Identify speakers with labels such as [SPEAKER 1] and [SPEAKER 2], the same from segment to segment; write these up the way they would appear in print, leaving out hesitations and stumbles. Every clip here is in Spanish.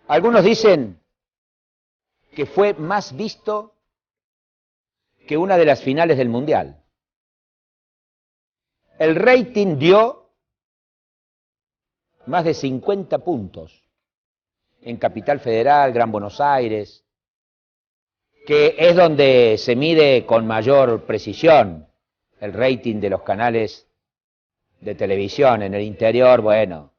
[SPEAKER 1] Algunos dicen que fue más visto que una de las finales del Mundial. El rating dio más de 50 puntos en Capital Federal, Gran Buenos Aires, que es donde se mide con mayor precisión el rating de los canales de televisión. En el interior, bueno,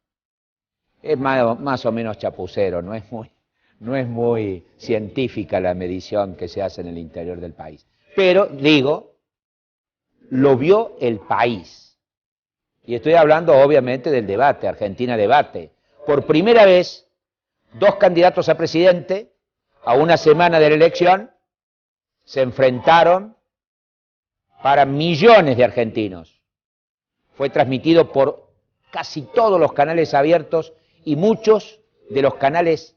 [SPEAKER 1] es más o menos chapucero, no es muy científica la medición que se hace en el interior del país. Pero, digo, lo vio el país. Y estoy hablando obviamente del debate, Argentina Debate. Por primera vez, dos candidatos a presidente, a una semana de la elección, se enfrentaron para millones de argentinos. Fue transmitido por casi todos los canales abiertos y muchos de los canales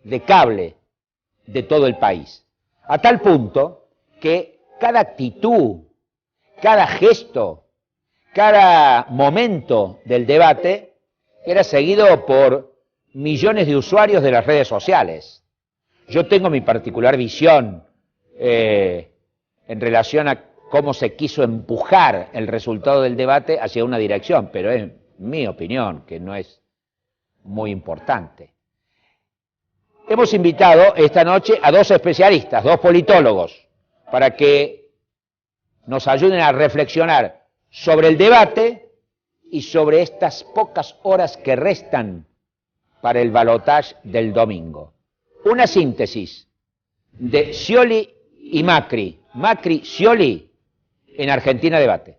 [SPEAKER 1] de cable de todo el país. A tal punto que cada actitud, cada gesto, cada momento del debate era seguido por millones de usuarios de las redes sociales. Yo tengo mi particular visión en relación a cómo se quiso empujar el resultado del debate hacia una dirección, pero es mi opinión, que no es muy importante. Hemos invitado esta noche a dos especialistas, dos politólogos, para que nos ayuden a reflexionar sobre el debate y sobre estas pocas horas que restan para el balotaje del domingo. Una síntesis de Scioli y Macri, Macri-Scioli en Argentina Debate.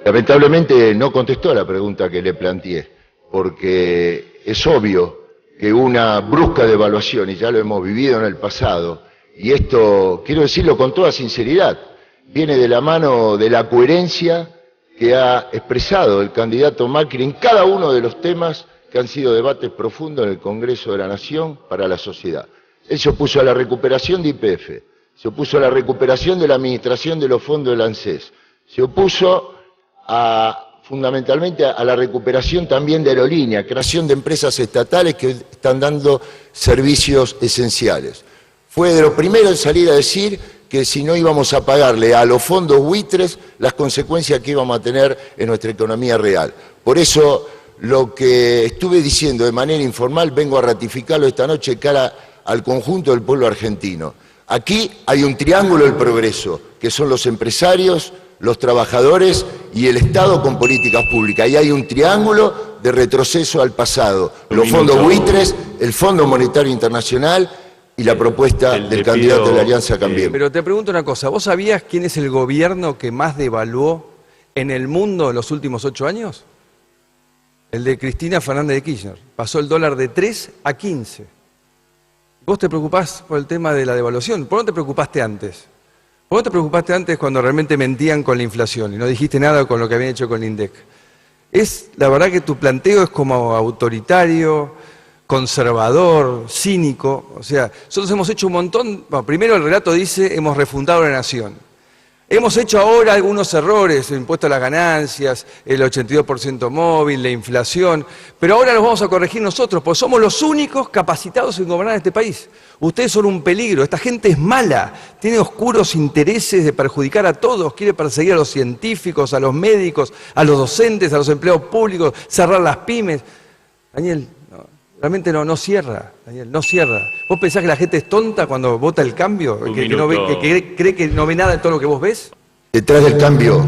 [SPEAKER 2] Lamentablemente no contestó a la pregunta que le planteé, porque es obvio que una brusca devaluación, y ya lo hemos vivido en el pasado, y esto quiero decirlo con toda sinceridad, viene de la mano de la coherencia que ha expresado el candidato Macri en cada uno de los temas que han sido debates profundos en el Congreso de la Nación para la sociedad. Él se opuso a la recuperación de YPF, se opuso a la recuperación de la administración de los fondos del ANSES, se opuso fundamentalmente a la recuperación también de aerolínea, creación de empresas estatales que están dando servicios esenciales. Fue de los primeros en salir a decir que si no íbamos a pagarle a los fondos buitres las consecuencias que íbamos a tener en nuestra economía real. Por eso lo que estuve diciendo de manera informal vengo a ratificarlo esta noche cara al conjunto del pueblo argentino. Aquí hay un triángulo del progreso, que son los empresarios, los trabajadores y el Estado con políticas públicas. Y hay un triángulo de retroceso al pasado. Los fondos buitres, el Fondo Monetario Internacional y la propuesta del candidato de la Alianza Cambiemos.
[SPEAKER 3] Pero te pregunto una cosa, ¿vos sabías quién es el gobierno que más devaluó en el mundo en los últimos 8 años? El de Cristina Fernández de Kirchner. Pasó el dólar de 3 a 15. ¿Vos te preocupás por el tema de la devaluación? ¿Por qué no te preocupaste antes? ¿Por qué te preocupaste antes cuando realmente mentían con la inflación y no dijiste nada con lo que habían hecho con el INDEC? La verdad que tu planteo es como autoritario, conservador, cínico. O sea, nosotros hemos hecho un montón. Bueno, primero el relato dice, hemos refundado la nación. Hemos hecho ahora algunos errores, el impuesto a las ganancias, el 82% móvil, la inflación, pero ahora los vamos a corregir nosotros, porque somos los únicos capacitados en gobernar este país. Ustedes son un peligro, esta gente es mala, tiene oscuros intereses de perjudicar a todos, quiere perseguir a los científicos, a los médicos, a los docentes, a los empleados públicos, cerrar las pymes. Daniel, realmente no cierra, Daniel, no cierra. ¿Vos pensás que la gente es tonta cuando vota el cambio? ¿Que cree que no ve nada de todo lo que vos ves?
[SPEAKER 2] Detrás del cambio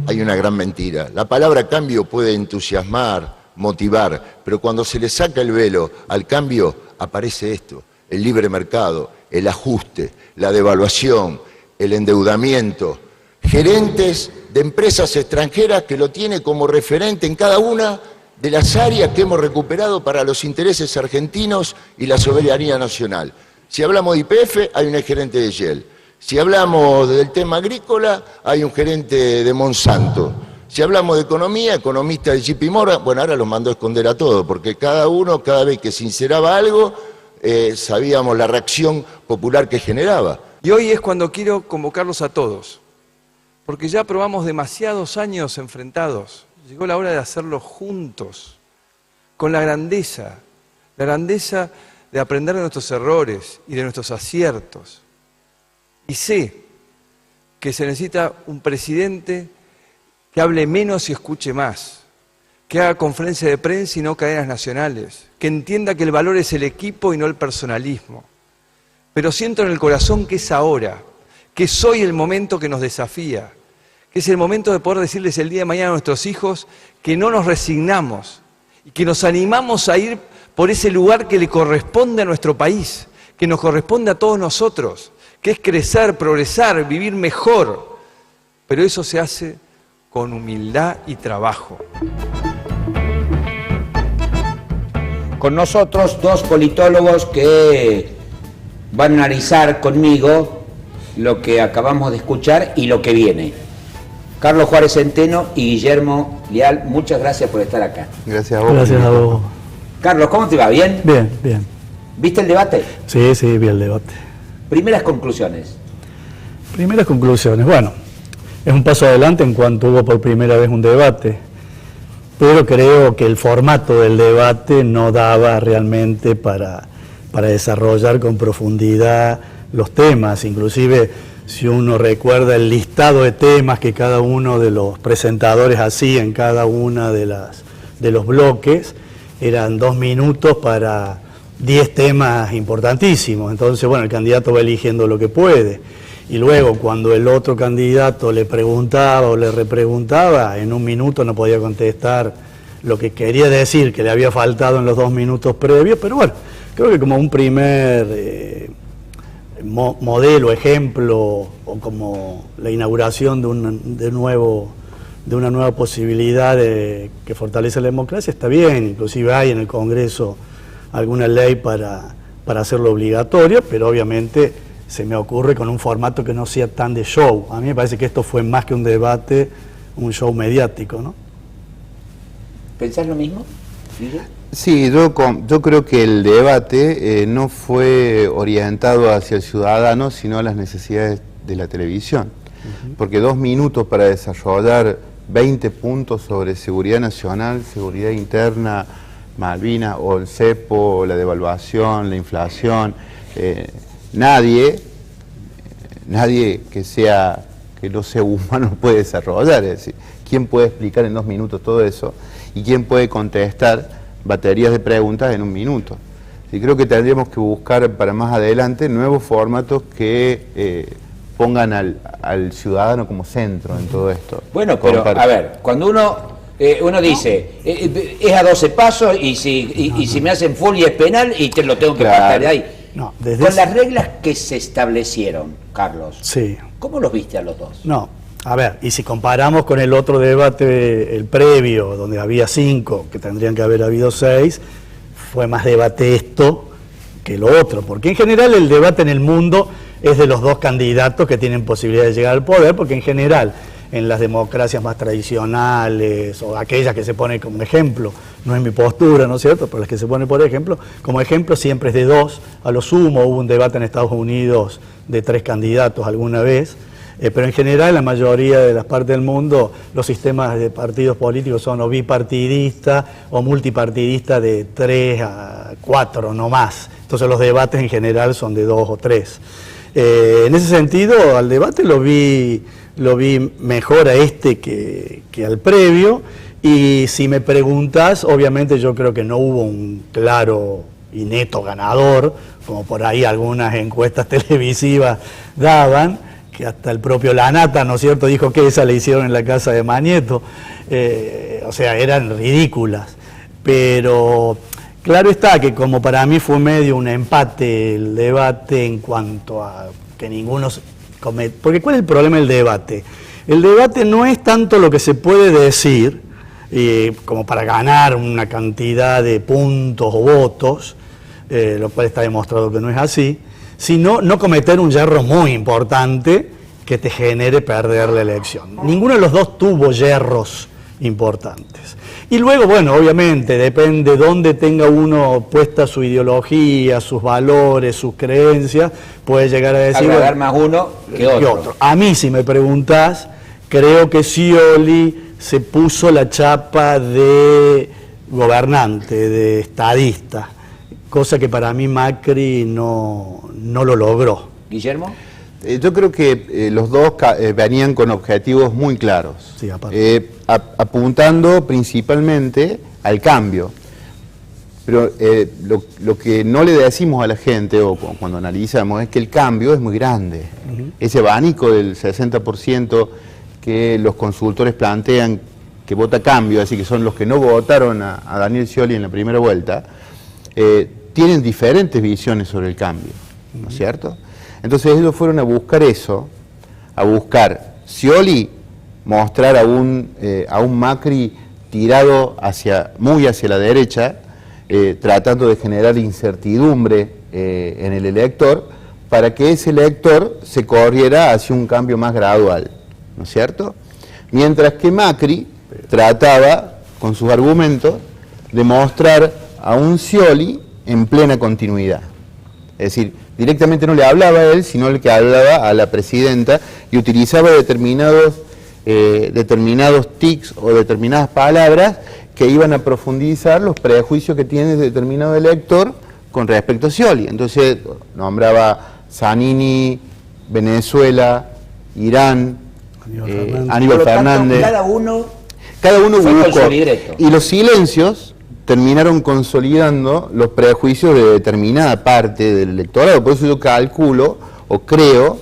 [SPEAKER 2] hay una gran mentira. La palabra cambio puede entusiasmar, motivar, pero cuando se le saca el velo al cambio aparece esto, el libre mercado, el ajuste, la devaluación, el endeudamiento. Gerentes de empresas extranjeras que lo tiene como referente en cada una de las áreas que hemos recuperado para los intereses argentinos y la soberanía nacional. Si hablamos de YPF, hay un gerente de Shell. Si hablamos del tema agrícola, hay un gerente de Monsanto. Si hablamos de economía, economista de JP Morgan, bueno, ahora los mandó a esconder a todos, porque cada uno, cada vez que sinceraba algo, sabíamos la reacción popular que generaba.
[SPEAKER 3] Y hoy es cuando quiero convocarlos a todos, porque ya probamos demasiados años enfrentados. Llegó la hora de hacerlo juntos, con la grandeza de aprender de nuestros errores y de nuestros aciertos. Y sé que se necesita un presidente que hable menos y escuche más, que haga conferencia de prensa y no cadenas nacionales, que entienda que el valor es el equipo y no el personalismo. Pero siento en el corazón que es ahora, que es hoy el momento que nos desafía, que es el momento de poder decirles el día de mañana a nuestros hijos que no nos resignamos y que nos animamos a ir por ese lugar que le corresponde a nuestro país, que nos corresponde a todos nosotros, que es crecer, progresar, vivir mejor. Pero eso se hace con humildad y trabajo.
[SPEAKER 1] Con nosotros dos politólogos que van a analizar conmigo lo que acabamos de escuchar y lo que viene. Carlos Juárez Centeno y Guillermo Leal, muchas gracias por estar acá.
[SPEAKER 4] Gracias a vos.
[SPEAKER 5] Gracias a vos.
[SPEAKER 1] Carlos, ¿cómo te va? ¿Bien?
[SPEAKER 5] Bien, bien.
[SPEAKER 1] ¿Viste el debate?
[SPEAKER 5] Sí, sí, vi el debate.
[SPEAKER 1] Primeras conclusiones.
[SPEAKER 5] Primeras conclusiones. Bueno, es un paso adelante en cuanto hubo por primera vez un debate, pero creo que el formato del debate no daba realmente para desarrollar con profundidad los temas. Inclusive, si uno recuerda el listado de temas que cada uno de los presentadores hacía en cada una de los bloques, eran 2 minutos para 10 temas importantísimos. Entonces, bueno, el candidato va eligiendo lo que puede. Y luego, cuando el otro candidato le preguntaba o le repreguntaba, en 1 minuto no podía contestar lo que quería decir, que le había faltado en los 2 minutos previos. Pero bueno, creo que como un primer modelo, ejemplo, o como la inauguración de una nueva posibilidad que fortalece la democracia, está bien. Inclusive hay en el Congreso alguna ley para hacerlo obligatorio, pero obviamente se me ocurre con un formato que no sea tan de show. A mí me parece que esto fue más que un debate, un show mediático, ¿no?
[SPEAKER 1] ¿Pensás lo mismo?
[SPEAKER 4] Sí, yo creo que el debate no fue orientado hacia el ciudadano, sino a las necesidades de la televisión. Porque 2 minutos para desarrollar 20 puntos sobre seguridad nacional, seguridad interna, Malvinas, o el cepo, o la devaluación, la inflación, nadie que no sea humano puede desarrollar. Es decir, ¿quién puede explicar en 2 minutos todo eso? ¿Y quién puede contestar baterías de preguntas en 1 minuto? Y creo que tendríamos que buscar para más adelante nuevos formatos que pongan al ciudadano como centro en todo esto.
[SPEAKER 1] Bueno, pero a ver, cuando uno dice, es a 12 pasos y si me hacen full y es penal y te lo tengo que pasar de ahí.
[SPEAKER 5] No,
[SPEAKER 1] con las reglas que se establecieron, Carlos,
[SPEAKER 5] sí.
[SPEAKER 1] ¿Cómo los viste a los dos?
[SPEAKER 5] No, a ver, y si comparamos con el otro debate, el previo, donde había 5, que tendrían que haber habido 6, fue más debate esto que lo otro, porque en general el debate en el mundo es de los 2 candidatos que tienen posibilidad de llegar al poder, porque en general en las democracias más tradicionales o aquellas que se ponen como ejemplo, no es mi postura, ¿no es cierto?, pero las que se ponen por ejemplo, como ejemplo siempre es de 2, a lo sumo. Hubo un debate en Estados Unidos de 3 candidatos alguna vez, pero en general en la mayoría de las partes del mundo los sistemas de partidos políticos son o bipartidistas o multipartidistas de 3 a 4 no más. Entonces los debates en general son de 2 o 3. En ese sentido al debate lo vi mejor a este que al previo, y si me preguntas, obviamente yo creo que no hubo un claro y neto ganador, como por ahí algunas encuestas televisivas daban, que hasta el propio Lanata, ¿no es cierto?, dijo que esa le hicieron en la casa de Mañeto, o sea, eran ridículas, pero claro está que como para mí fue medio un empate el debate en cuanto a que ninguno comete, porque ¿cuál es el problema del debate? El debate no es tanto lo que se puede decir, como para ganar una cantidad de puntos o votos, lo cual está demostrado que no es así, sino no cometer un yerro muy importante que te genere perder la elección. Ninguno de los dos tuvo yerros importantes. Y luego, bueno, obviamente, depende dónde tenga uno puesta su ideología, sus valores, sus creencias, puede llegar a decir...
[SPEAKER 1] agradar más uno que otro.
[SPEAKER 5] A mí, si me preguntás, creo que Scioli se puso la chapa de gobernante, de estadista, cosa que para mí Macri no lo logró.
[SPEAKER 1] Guillermo.
[SPEAKER 4] Yo creo que los dos venían con objetivos muy claros,
[SPEAKER 5] Sí, aparte.
[SPEAKER 4] apuntando principalmente al cambio. Pero lo que no le decimos a la gente, o cuando analizamos, es que el cambio es muy grande. Ese abanico del 60% que los consultores plantean que vota cambio, así que son los que no votaron a Daniel Scioli en la primera vuelta, tienen diferentes visiones sobre el cambio, ¿no es cierto? Entonces ellos fueron a buscar eso, a buscar Scioli, mostrar a un Macri tirado muy hacia la derecha, tratando de generar incertidumbre en el elector, para que ese elector se corriera hacia un cambio más gradual, ¿no es cierto? Mientras que Macri trataba, con sus argumentos, de mostrar a un Scioli en plena continuidad. Es decir, directamente no le hablaba a él, sino el que hablaba a la presidenta, y utilizaba determinados tics o determinadas palabras que iban a profundizar los prejuicios que tiene determinado elector con respecto a Scioli. Entonces nombraba Zanini, Venezuela, Irán, Aníbal Fernández.
[SPEAKER 1] Cada uno
[SPEAKER 4] Fue
[SPEAKER 1] buscó.
[SPEAKER 4] con su libreto. Y los silencios terminaron consolidando los prejuicios de determinada parte del electorado. Por eso yo calculo o creo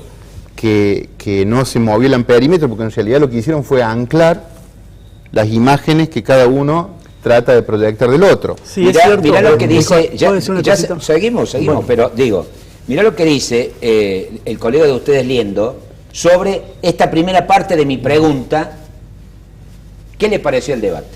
[SPEAKER 4] que no se movió el amperímetro, porque en realidad lo que hicieron fue anclar las imágenes que cada uno trata de proyectar del otro.
[SPEAKER 5] Sí, es cierto.
[SPEAKER 1] Mirá lo que dice, seguimos,
[SPEAKER 5] Bueno.
[SPEAKER 1] pero digo, mirá lo que dice el colega de ustedes Liendo sobre esta primera parte de mi pregunta. ¿Qué le pareció el debate?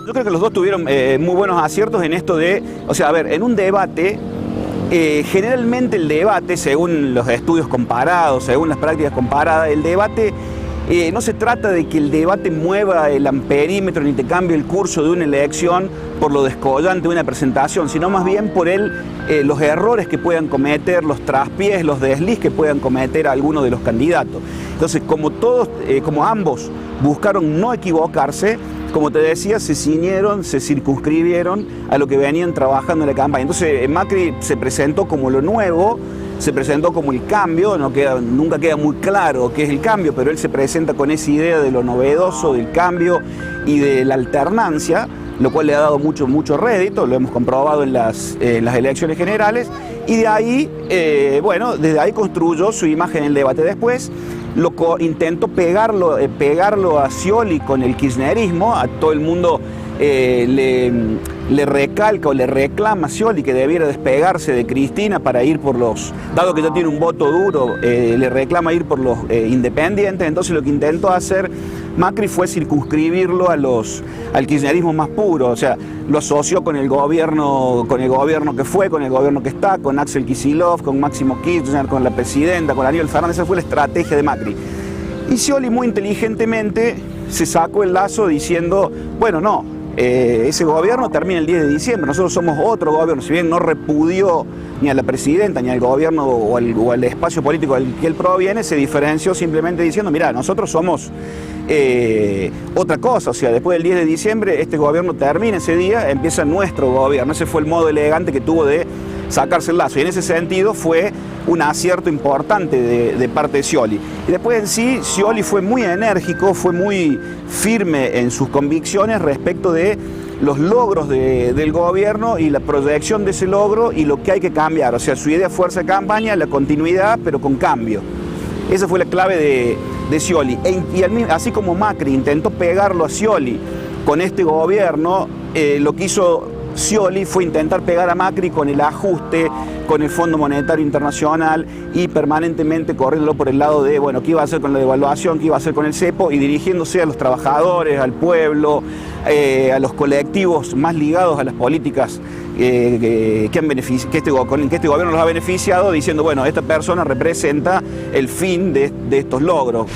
[SPEAKER 6] Yo creo que los dos tuvieron muy buenos aciertos en esto de, o sea, a ver, en un debate, generalmente el debate, según los estudios comparados, según las prácticas comparadas, el debate no se trata de que el debate mueva el amperímetro ni te cambie el curso de una elección por lo descollante de una presentación, sino más bien por los errores que puedan cometer, los traspiés, los desliz que puedan cometer algunos de los candidatos. Entonces, como ambos buscaron no equivocarse, como te decía, se ciñeron, se circunscribieron a lo que venían trabajando en la campaña. Entonces Macri se presentó como lo nuevo, se presentó como el cambio, nunca queda muy claro qué es el cambio, pero él se presenta con esa idea de lo novedoso, del cambio y de la alternancia, lo cual le ha dado mucho rédito, lo hemos comprobado en las elecciones generales, y de ahí, desde ahí construyó su imagen en el debate. Después intentó pegarlo a Scioli con el kirchnerismo, a todo el mundo le recalca o le reclama a Scioli que debiera despegarse de Cristina para ir por dado que ya tiene un voto duro, le reclama ir por los independientes. Entonces lo que intentó hacer Macri fue circunscribirlo al kirchnerismo más puro, o sea, lo asoció con el gobierno que fue, con el gobierno que está, con Axel Kicillof, con Máximo Kirchner, con la presidenta, con Aníbal Fernández. Esa fue la estrategia de Macri. Y Scioli muy inteligentemente se sacó el lazo diciendo, bueno, no, ese gobierno termina el 10 de diciembre, nosotros somos otro gobierno. Si bien no repudió ni a la presidenta, ni al gobierno o al espacio político del que él proviene, se diferenció simplemente diciendo, mirá, nosotros somos otra cosa. O sea, después del 10 de diciembre este gobierno termina ese día, empieza nuestro gobierno. Ese fue el modo elegante que tuvo de sacarse el lazo, y en ese sentido fue un acierto importante de parte de Scioli. Y después en sí, Scioli fue muy enérgico, fue muy firme en sus convicciones respecto de los logros del gobierno y la proyección de ese logro y lo que hay que cambiar. O sea, su idea fuerza de campaña, la continuidad, pero con cambio. Esa fue la clave de Scioli. Así como Macri intentó pegarlo a Scioli con este gobierno, lo que hizo Scioli fue intentar pegar a Macri con el ajuste, con el Fondo Monetario Internacional, y permanentemente corriéndolo por el lado de, bueno, qué iba a hacer con la devaluación, qué iba a hacer con el cepo, y dirigiéndose a los trabajadores, al pueblo, a los colectivos más ligados a las políticas que este gobierno los ha beneficiado, diciendo, bueno, esta persona representa el fin de estos logros.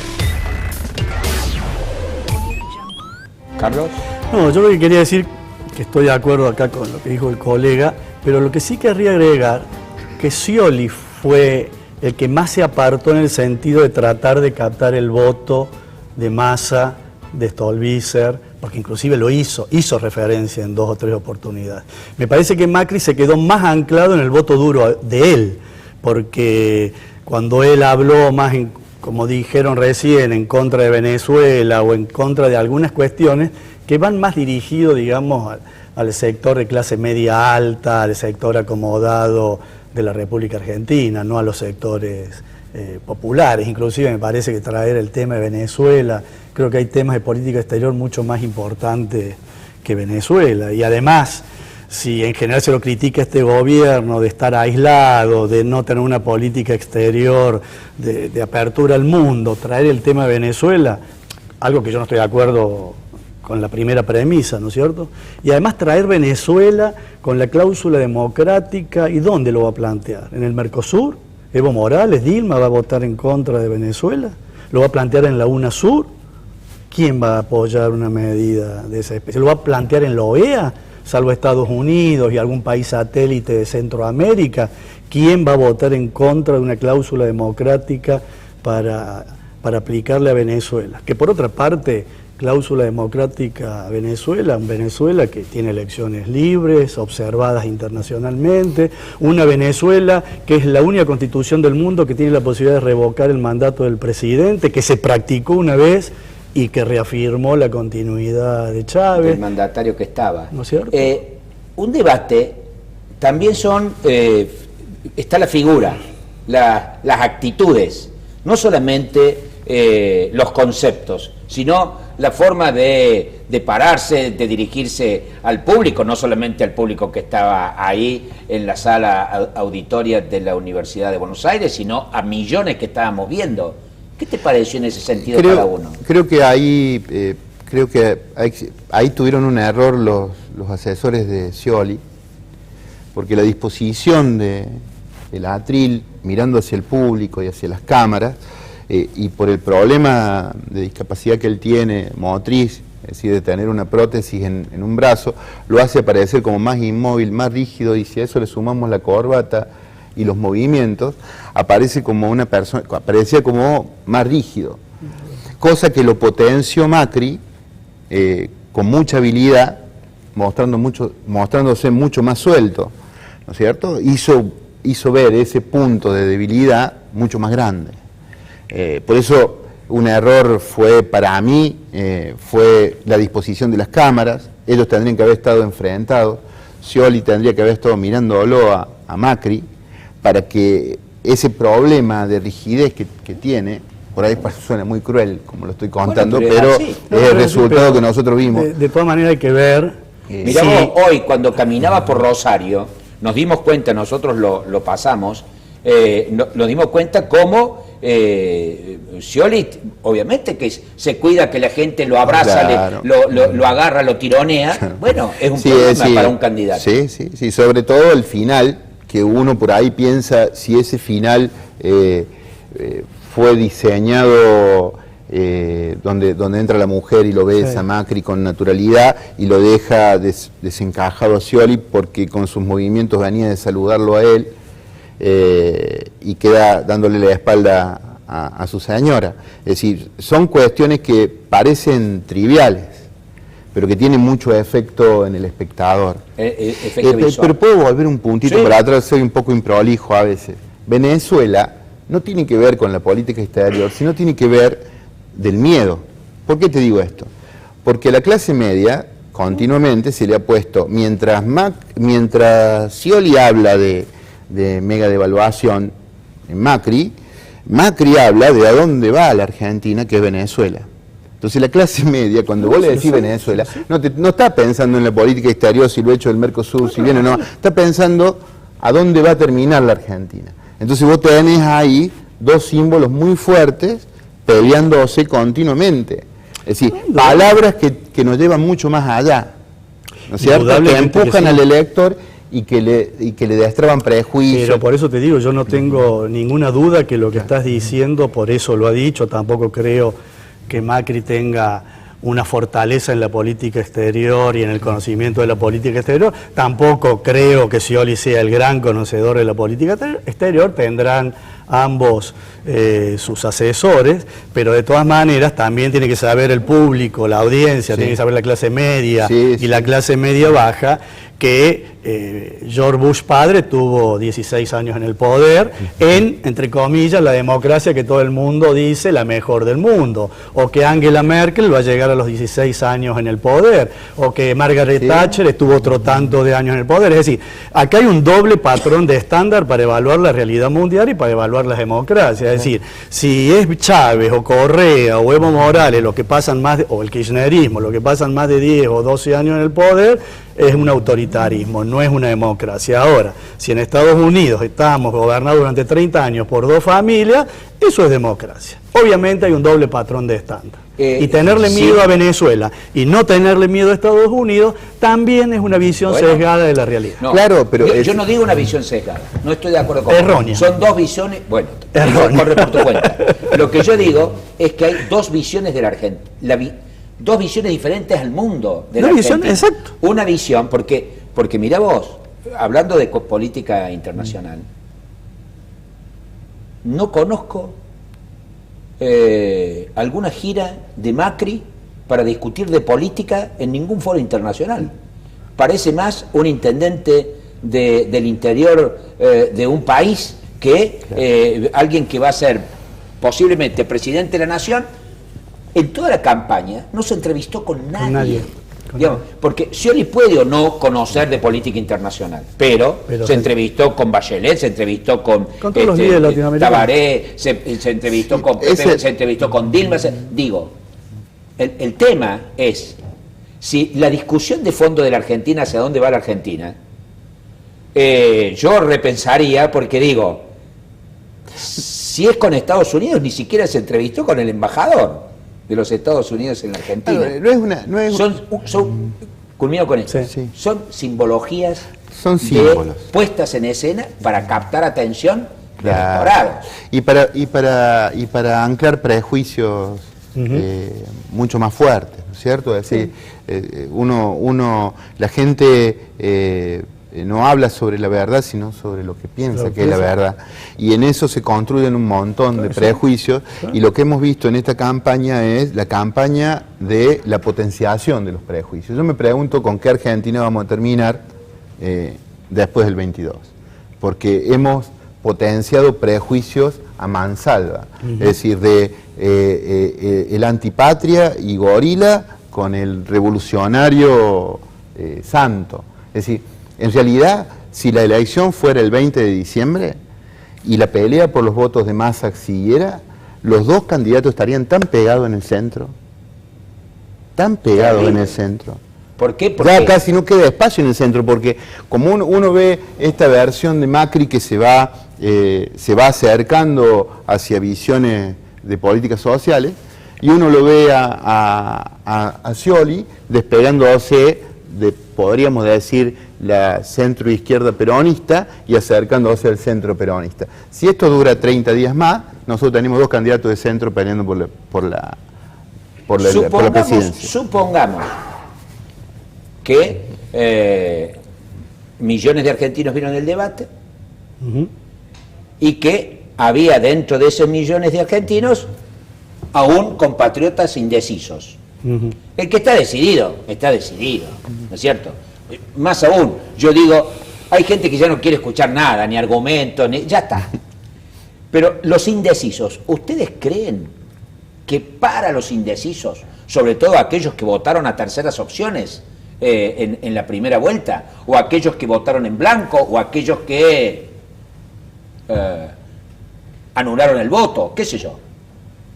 [SPEAKER 1] Carlos.
[SPEAKER 5] No, yo lo que quería decir, que estoy de acuerdo acá con lo que dijo el colega, pero lo que sí querría agregar, que Scioli fue el que más se apartó en el sentido de tratar de captar el voto de Massa, de Stolbizer, porque inclusive lo hizo referencia en 2 o 3 oportunidades. Me parece que Macri se quedó más anclado en el voto duro de él, porque cuando él habló más, como dijeron recién, en contra de Venezuela o en contra de algunas cuestiones que van más dirigidos, digamos, al sector de clase media alta, al sector acomodado de la República Argentina, no a los sectores populares. Inclusive me parece que traer el tema de Venezuela, creo que hay temas de política exterior mucho más importantes que Venezuela. Y además, si en general se lo critica a este gobierno de estar aislado, de no tener una política exterior de apertura al mundo, traer el tema de Venezuela, algo que yo no estoy de acuerdo con la primera premisa, ¿no es cierto? Y además traer Venezuela con la cláusula democrática, ¿y dónde lo va a plantear? ¿En el Mercosur? ¿Evo Morales, Dilma va a votar en contra de Venezuela? ¿Lo va a plantear en la UNASUR? ¿Quién va a apoyar una medida de esa especie? ¿Lo va a plantear en la OEA? Salvo Estados Unidos y algún país satélite de Centroamérica. ¿Quién va a votar en contra de una cláusula democrática para aplicarle a Venezuela? Que por otra parte, cláusula democrática a Venezuela, un Venezuela que tiene elecciones libres, observadas internacionalmente, una Venezuela que es la única constitución del mundo que tiene la posibilidad de revocar el mandato del presidente, que se practicó una vez y que reafirmó la continuidad de Chávez.
[SPEAKER 1] El mandatario que estaba.
[SPEAKER 5] ¿No es cierto?
[SPEAKER 1] Un debate también está la figura, las actitudes, no solamente los conceptos, sino la forma de pararse, de dirigirse al público, no solamente al público que estaba ahí en la sala auditoria de la Universidad de Buenos Aires, sino a millones que estábamos viendo. ¿Qué te pareció en ese sentido cada uno?
[SPEAKER 4] Creo que ahí tuvieron un error los asesores de Scioli, porque la disposición del atril mirando hacia el público y hacia las cámaras, y por el problema de discapacidad que él tiene, motriz, es decir, de tener una prótesis en un brazo, lo hace parecer como más inmóvil, más rígido, y si a eso le sumamos la corbata y los movimientos, aparecía como más rígido, cosa que lo potenció Macri con mucha habilidad, mostrándose mucho más suelto, ¿no es cierto? Hizo ver ese punto de debilidad mucho más grande. Por eso un error fue para mí, fue la disposición de las cámaras. Ellos tendrían que haber estado enfrentados, Scioli tendría que haber estado mirándolo a Macri, para que ese problema de rigidez que tiene, por ahí suena muy cruel como lo estoy contando, pero es el resultado que nosotros vimos.
[SPEAKER 5] De todas maneras hay que ver.
[SPEAKER 1] Mirá vos, hoy cuando caminaba por Rosario, nos dimos cuenta, nosotros lo pasamos, nos dimos cuenta cómo Scioli, obviamente que se cuida que la gente lo abraza, claro, lo agarra, lo tironea. Claro. Bueno, es un problema para un candidato.
[SPEAKER 4] Sí, sobre todo el final, que uno por ahí piensa si ese final fue diseñado donde entra la mujer y lo besa a Macri con naturalidad y lo deja desencajado a Scioli porque con sus movimientos venía de saludarlo a él. Y queda dándole la espalda a su señora. Es decir, son cuestiones que parecen triviales, pero que tienen mucho efecto en el espectador. Pero puedo volver un puntito para atrás, soy un poco improlijo a veces. Venezuela no tiene que ver con la política exterior, sino tiene que ver del miedo. ¿Por qué te digo esto? Porque a la clase media continuamente se le ha puesto, mientras Scioli habla de mega devaluación en Macri habla de a dónde va la Argentina, que es Venezuela. Entonces la clase media, cuando vos le decís Venezuela, no está pensando en la política exterior, si lo ha hecho el Mercosur, si viene o no, está pensando a dónde va a terminar la Argentina. Entonces vos tenés ahí dos símbolos muy fuertes peleándose continuamente. Es decir, palabras que nos llevan mucho más allá, ¿no es cierto? Que empujan al elector y que le destraban prejuicios.
[SPEAKER 5] Pero por eso te digo, yo no tengo ninguna duda que lo que estás diciendo, por eso lo ha dicho, tampoco creo que Macri tenga una fortaleza en la política exterior y en el conocimiento de la política exterior, tampoco creo que Scioli sea el gran conocedor de la política exterior, tendrán ambos sus asesores, pero de todas maneras también tiene que saber el público, la audiencia, tiene que saber la clase media y la clase media baja, que George Bush padre tuvo 16 años en el poder en, entre comillas, la democracia que todo el mundo dice la mejor del mundo, o que Angela Merkel va a llegar a los 16 años en el poder, o que Margaret Thatcher estuvo otro tanto de años en el poder. Es decir, acá hay un doble patrón de estándar para evaluar la realidad mundial y para evaluar las democracias. Es decir, si es Chávez o Correa o Evo Morales lo que pasan más o el kirchnerismo, lo que pasan más de 10 o 12 años en el poder, es un autoritarismo, no es una democracia. Ahora, si en Estados Unidos estamos gobernados durante 30 años por dos familias, eso es democracia. Obviamente hay un doble patrón de estándar. Y tenerle miedo a Venezuela y no tenerle miedo a Estados Unidos también es una visión sesgada de la realidad.
[SPEAKER 1] No,
[SPEAKER 4] claro, pero
[SPEAKER 1] yo no digo una visión sesgada, no estoy de acuerdo con
[SPEAKER 5] errónea.
[SPEAKER 1] Son dos visiones, bueno, corre por tu cuenta. Lo que yo digo es que hay dos visiones de la Argentina, dos visiones diferentes al mundo de la Argentina.
[SPEAKER 5] Exacto.
[SPEAKER 1] Una visión, porque mirá vos, hablando de política internacional, no conozco alguna gira de Macri para discutir de política en ningún foro internacional. Parece más un intendente del interior de un país que alguien que va a ser posiblemente presidente de la nación. En toda la campaña no se entrevistó con nadie. Digamos, porque Scioli puede o no conocer de política internacional, pero se entrevistó con Bachelet, se entrevistó con
[SPEAKER 5] todos los líderes latinoamericanos.
[SPEAKER 1] Tabaré, se entrevistó con Pepe, se entrevistó con Dilma. Digo, el tema es, si la discusión de fondo de la Argentina, hacia dónde va la Argentina, yo repensaría, porque digo, si es con Estados Unidos, ni siquiera se entrevistó con el embajador de los Estados Unidos en la Argentina. Culmino con esto. Son simbologías, símbolos puestas en escena para captar atención de electorados.
[SPEAKER 4] Y para anclar prejuicios mucho más fuertes, ¿no es cierto? Es decir, la gente no habla sobre la verdad, sino sobre lo que piensa que es la verdad. Y en eso se construyen un montón de prejuicios, y lo que hemos visto en esta campaña es la campaña de la potenciación de los prejuicios. Yo me pregunto con qué Argentina vamos a terminar después del 22, porque hemos potenciado prejuicios a mansalva, es decir, el antipatria y gorila con el revolucionario santo. Es decir, en realidad, si la elección fuera el 20 de diciembre y la pelea por los votos de Massa siguiera, los dos candidatos estarían tan pegados en el centro,
[SPEAKER 1] ¿Por qué?
[SPEAKER 4] Ya casi no queda espacio en el centro, porque como uno ve esta versión de Macri que se va acercando hacia visiones de políticas sociales, y uno lo ve a Scioli despegándose de, podríamos decir, la centro-izquierda peronista y acercándose al centro peronista. Si esto dura 30 días más, nosotros tenemos dos candidatos de centro peleando por la presidencia.
[SPEAKER 1] Supongamos que millones de argentinos vieron el debate y que había dentro de esos millones de argentinos aún compatriotas indecisos. El que está decidido, ¿no es cierto? Más aún, yo digo, hay gente que ya no quiere escuchar nada, ni argumentos, ya está. Pero los indecisos, ¿ustedes creen que para los indecisos, sobre todo aquellos que votaron a terceras opciones en la primera vuelta, o aquellos que votaron en blanco, o aquellos que anularon el voto, qué sé yo,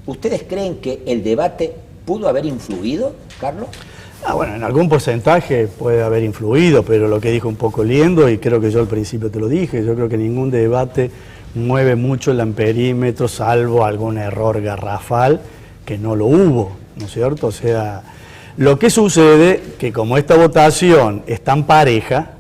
[SPEAKER 1] ¿ustedes creen que el debate pudo haber influido, Carlos?
[SPEAKER 5] Bueno, en algún porcentaje puede haber influido, pero lo que dijo un poco Liendo, y creo que yo al principio te lo dije, yo creo que ningún debate mueve mucho el amperímetro, salvo algún error garrafal, que no lo hubo, ¿no es cierto? O sea, lo que sucede, que como esta votación es tan pareja,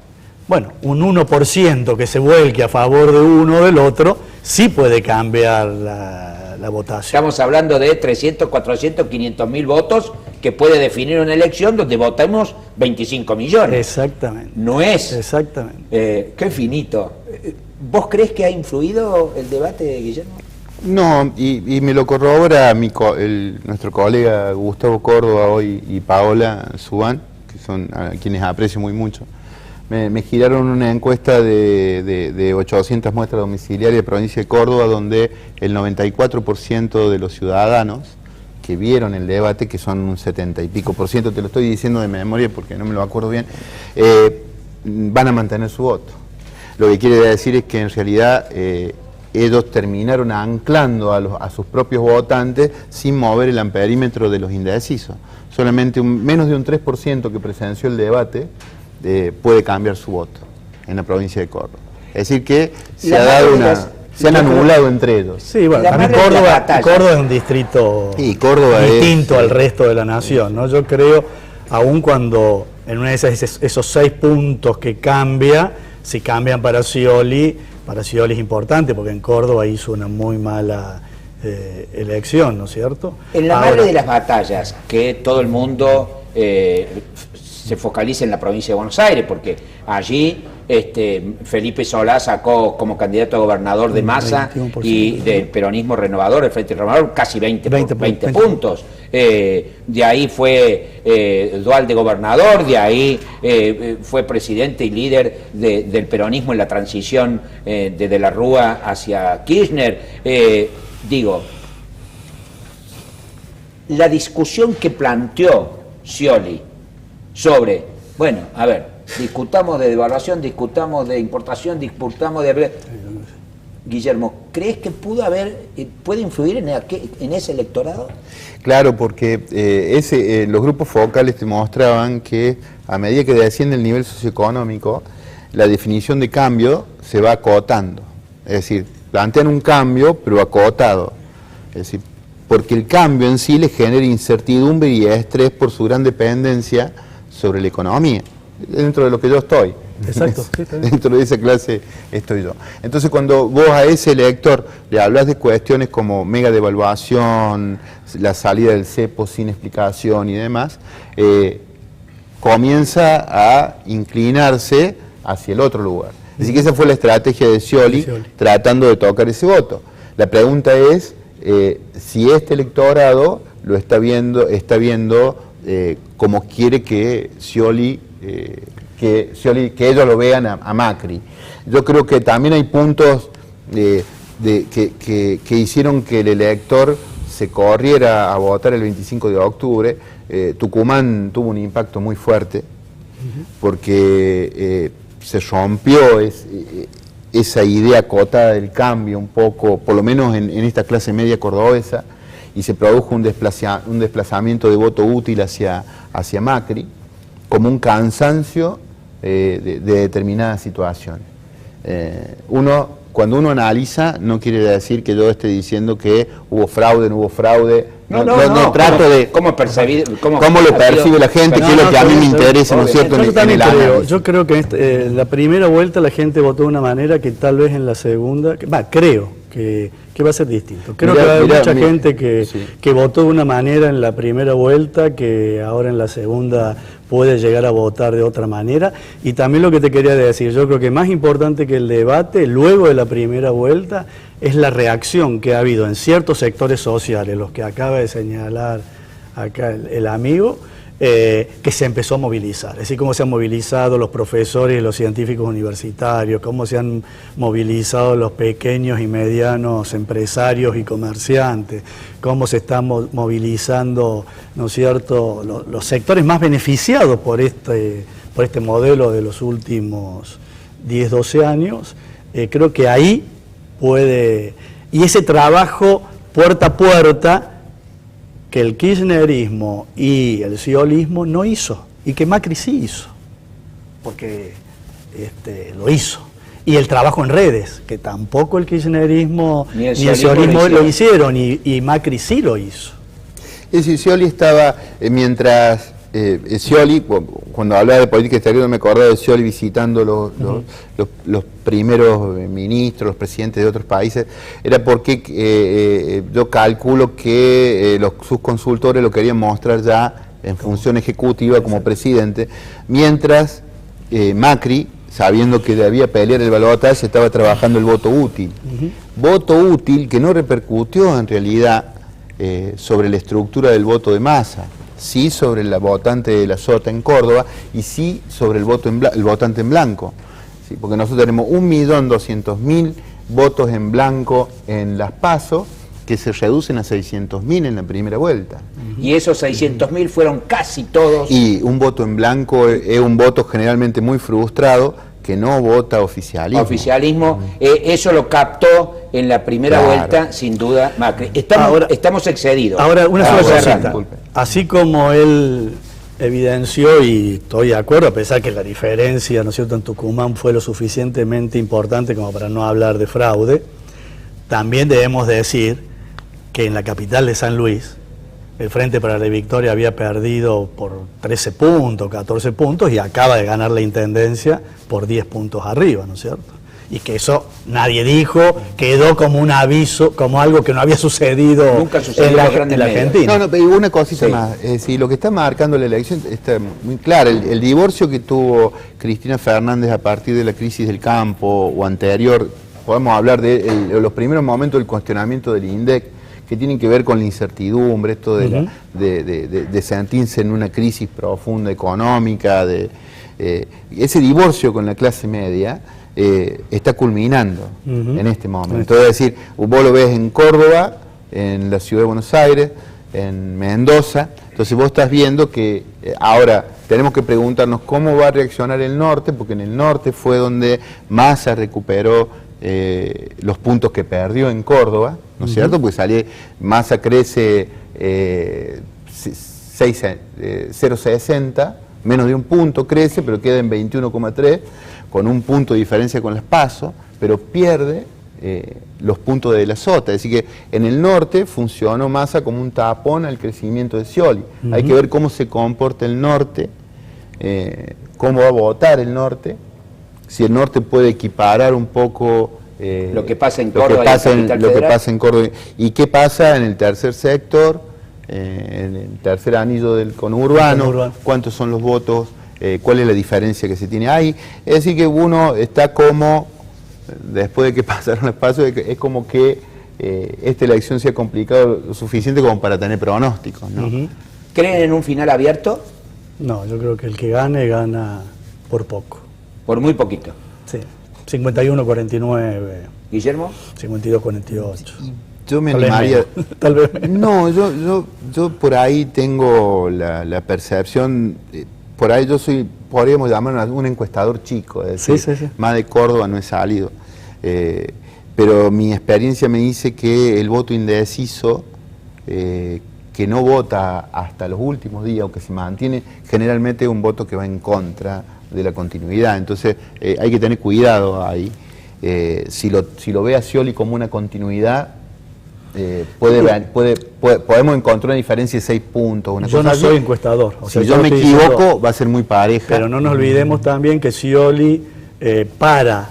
[SPEAKER 5] bueno, un 1% que se vuelque a favor de uno o del otro, sí puede cambiar la votación.
[SPEAKER 1] Estamos hablando de 300, 400, 500 mil votos que puede definir una elección donde votemos 25 millones.
[SPEAKER 5] Exactamente.
[SPEAKER 1] No es.
[SPEAKER 5] Exactamente.
[SPEAKER 1] Qué finito. ¿Vos crees que ha influido el debate, Guillermo?
[SPEAKER 4] No, y me lo corrobora nuestro colega Gustavo Córdoba hoy y Paola Subán, que son a quienes aprecio muy mucho. Me giraron una encuesta de 800 muestras domiciliarias de provincia de Córdoba, donde el 94% de los ciudadanos que vieron el debate, que son un 70 y pico por ciento, te lo estoy diciendo de memoria porque no me lo acuerdo bien, van a mantener su voto. Lo que quiere decir es que en realidad ellos terminaron anclando a sus propios votantes sin mover el amperímetro de los indecisos. Solamente menos de un 3% que presenció el debate puede cambiar su voto en la provincia de Córdoba. Es decir que se han anulado entre ellos.
[SPEAKER 5] Sí, bueno, también Córdoba es un distrito distinto al resto de la nación, ¿no? Yo creo, aun cuando en una de esos 6 puntos que cambia, si cambian para Scioli es importante, porque en Córdoba hizo una muy mala elección, ¿no es cierto?
[SPEAKER 1] En la madre de las batallas, que todo el mundo se focaliza en la provincia de Buenos Aires, porque allí Felipe Solá sacó como candidato a gobernador de Massa y del peronismo renovador, el Frente Renovador, casi 20 puntos. De ahí fue dual de gobernador, de ahí fue presidente y líder del peronismo en la transición de la Rúa hacia Kirchner. La discusión que planteó Scioli sobre, bueno, a ver, discutamos de devaluación, discutamos de importación, discutamos de... Guillermo, ¿crees que puede influir en ese electorado?
[SPEAKER 4] Claro, porque los grupos focales te mostraban que a medida que desciende el nivel socioeconómico, la definición de cambio se va acotando. Es decir, plantean un cambio, pero acotado. Es decir, porque el cambio en sí le genera incertidumbre y estrés por su gran dependencia sobre la economía, dentro de lo que yo estoy.
[SPEAKER 5] Exacto.
[SPEAKER 4] Dentro de esa clase estoy yo. Entonces, cuando vos a ese elector le hablas de cuestiones como mega devaluación, la salida del cepo sin explicación y demás, comienza a inclinarse hacia el otro lugar. Así que esa fue la estrategia de Scioli, tratando de tocar ese voto. La pregunta es si este electorado lo está viendo como quiere que Scioli, que ellos lo vean a Macri. Yo creo que también hay puntos que hicieron que el elector se corriera a votar el 25 de octubre. Tucumán tuvo un impacto muy fuerte porque se rompió esa idea acotada del cambio un poco, por lo menos en esta clase media cordobesa, y se produjo un desplazamiento de voto útil hacia Macri, como un cansancio de determinadas situaciones. Cuando uno analiza, no quiere decir que yo esté diciendo que hubo fraude, no hubo fraude. No trato de cómo lo percibe la gente, que es lo que a mí me interesa, ¿no es cierto?
[SPEAKER 5] Yo creo que la primera vuelta la gente votó de una manera que tal vez en la segunda, creo que va a ser distinto. Creo que va a haber mucha gente que votó de una manera en la primera vuelta, que ahora en la segunda puede llegar a votar de otra manera. Y también lo que te quería decir, yo creo que más importante que el debate luego de la primera vuelta es la reacción que ha habido en ciertos sectores sociales, los que acaba de señalar acá el amigo, que se empezó a movilizar. Así como se han movilizado los profesores y los científicos universitarios, cómo se han movilizado los pequeños y medianos empresarios y comerciantes, cómo se están movilizando, ¿no es cierto?, los sectores más beneficiados por este modelo de los últimos 10, 12 años. Creo que ahí puede, y ese trabajo puerta a puerta que el kirchnerismo y el sciolismo no hizo, y que Macri sí hizo, porque lo hizo. Y el trabajo en redes, que tampoco el kirchnerismo ni el sciolismo lo hicieron, y Macri sí lo hizo.
[SPEAKER 4] Es decir, Scioli estaba, mientras Scioli, cuando hablaba de política exterior, me acordaba de Scioli visitando los primeros ministros, los presidentes de otros países, era porque yo calculo que sus consultores lo querían mostrar ya en función ejecutiva como presidente, mientras Macri sabiendo que debía pelear el balotaje, se estaba trabajando el voto útil. Voto útil que no repercutió en realidad sobre la estructura del voto de masa, sí sobre la votante de la Sota en Córdoba y sí sobre el votante en blanco. ¿Sí? Porque nosotros tenemos 1.200.000 votos en blanco en las PASO, que se reducen a 600.000 en la primera vuelta.
[SPEAKER 1] Y esos 600.000 fueron casi todos.
[SPEAKER 4] Y un voto en blanco es un voto generalmente muy frustrado que no vota oficialismo.
[SPEAKER 1] Oficialismo, eso lo captó en la primera vuelta, sin duda, Macri. Estamos excedidos.
[SPEAKER 5] Ahora, una sola cosita. Así como él evidenció, y estoy de acuerdo, a pesar que la diferencia, ¿no es cierto?, en Tucumán fue lo suficientemente importante como para no hablar de fraude, también debemos decir que en la capital de San Luis, el Frente para la Victoria había perdido por 13 puntos, 14 puntos, y acaba de ganar la intendencia por 10 puntos arriba, ¿no es cierto? Y que eso nadie dijo, quedó como un aviso, como algo que no había sucedido,
[SPEAKER 1] nunca sucedió
[SPEAKER 5] en la Argentina.
[SPEAKER 4] No, pero una cosita más, es decir, lo que está marcando la elección está muy claro, el divorcio que tuvo Cristina Fernández a partir de la crisis del campo o anterior, podemos hablar de los primeros momentos del cuestionamiento del INDEC, que tienen que ver con la incertidumbre, esto de sentirse en una crisis profunda económica, ese divorcio con la clase media está culminando en este momento. Es decir, vos lo ves en Córdoba, en la ciudad de Buenos Aires, en Mendoza, entonces vos estás viendo que ahora tenemos que preguntarnos cómo va a reaccionar el norte, porque en el norte fue donde Massa recuperó los puntos que perdió en Córdoba, ¿no es cierto? Pues Massa crece 0,60, menos de un punto crece, pero queda en 21,3, con un punto de diferencia con las PASO, pero pierde los puntos de la Sota. Es decir que en el norte funcionó Massa como un tapón al crecimiento de Scioli. Hay que ver cómo se comporta el norte, cómo va a votar el norte, si el norte puede equiparar un poco
[SPEAKER 1] lo que pasa en Córdoba,
[SPEAKER 4] lo que pasa en Córdoba y qué pasa en el tercer sector, en el tercer anillo del conurbano, cuántos son los votos, cuál es la diferencia que se tiene ahí. Es decir que uno está como, después de que pasaron los pasos, es como que esta elección se ha complicado lo suficiente como para tener pronósticos, ¿no?
[SPEAKER 1] ¿Creen en un final abierto?
[SPEAKER 5] No, yo creo que el que gane, gana por poco.
[SPEAKER 1] Por muy poquito.
[SPEAKER 5] Sí, 51-49.
[SPEAKER 1] ¿Guillermo?
[SPEAKER 5] 52-48.
[SPEAKER 4] Yo me animaría...
[SPEAKER 5] Tal vez
[SPEAKER 4] no, yo por ahí tengo la percepción, por ahí yo soy, podríamos llamar un encuestador chico, es decir,
[SPEAKER 5] sí.
[SPEAKER 4] Más de Córdoba no he salido, pero mi experiencia me dice que el voto indeciso, que no vota hasta los últimos días o que se mantiene, generalmente es un voto que va en contra de la continuidad, entonces hay que tener cuidado ahí. Si lo ve a Scioli como una continuidad, podemos encontrar una diferencia de 6 puntos.
[SPEAKER 5] Yo no soy encuestador. O sea,
[SPEAKER 4] si yo me equivoco, va a ser muy pareja.
[SPEAKER 5] Pero no nos olvidemos también que Scioli, para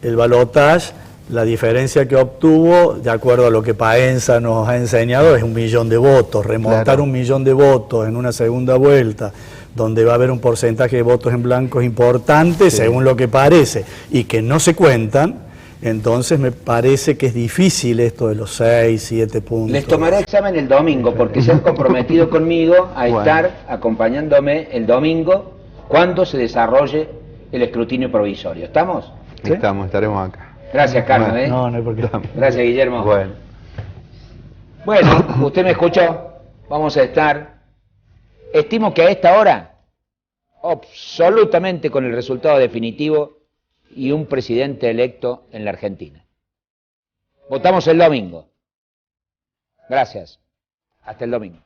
[SPEAKER 5] el balotaje, la diferencia que obtuvo, de acuerdo a lo que Paenza nos ha enseñado, es 1 millón de votos. Remontar 1 millón de votos en una segunda vuelta, donde va a haber un porcentaje de votos en blanco importante, según lo que parece, y que no se cuentan, entonces me parece que es difícil esto de los 6, 7 puntos.
[SPEAKER 1] Les tomaré examen el domingo, porque se han comprometido conmigo a estar acompañándome el domingo cuando se desarrolle el escrutinio provisorio. ¿Estamos?
[SPEAKER 4] ¿Sí? Estaremos acá.
[SPEAKER 1] Gracias, Carlos.
[SPEAKER 5] No hay por qué.
[SPEAKER 1] Gracias, Guillermo. Bueno, usted me escuchó. Vamos a estar. Estimo que a esta hora, absolutamente con el resultado definitivo y un presidente electo en la Argentina. Votamos el domingo. Gracias. Hasta el domingo.